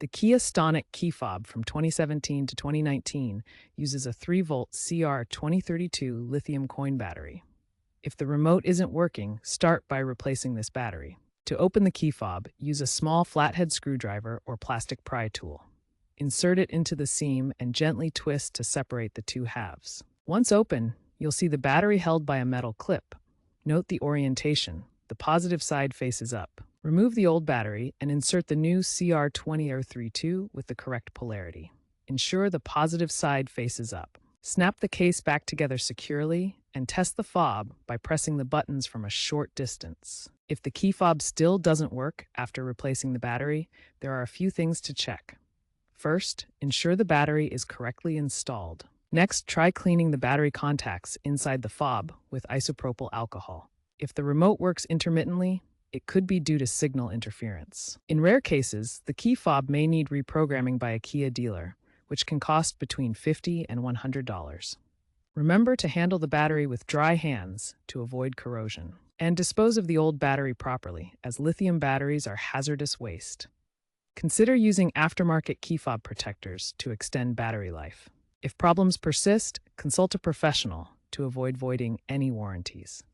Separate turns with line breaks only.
The Kia Stonic key fob from 2017 to 2019 uses a 3-volt CR2032 lithium coin battery. If the remote isn't working, start by replacing this battery. To open the key fob, use a small flathead screwdriver or plastic pry tool. Insert it into the seam and gently twist to separate the two halves. Once open, you'll see the battery held by a metal clip. Note the orientation. The positive side faces up. Remove the old battery and insert the new CR2032 with the correct polarity. Ensure the positive side faces up. Snap the case back together securely and test the fob by pressing the buttons from a short distance. If the key fob still doesn't work after replacing the battery, there are a few things to check. First, ensure the battery is correctly installed. Next, try cleaning the battery contacts inside the fob with isopropyl alcohol. If the remote works intermittently, it could be due to signal interference. In rare cases, the key fob may need reprogramming by a Kia dealer, which can cost between $50 and $100. Remember to handle the battery with dry hands to avoid corrosion. And dispose of the old battery properly, as lithium batteries are hazardous waste. Consider using aftermarket key fob protectors to extend battery life. If problems persist, consult a professional to avoid voiding any warranties.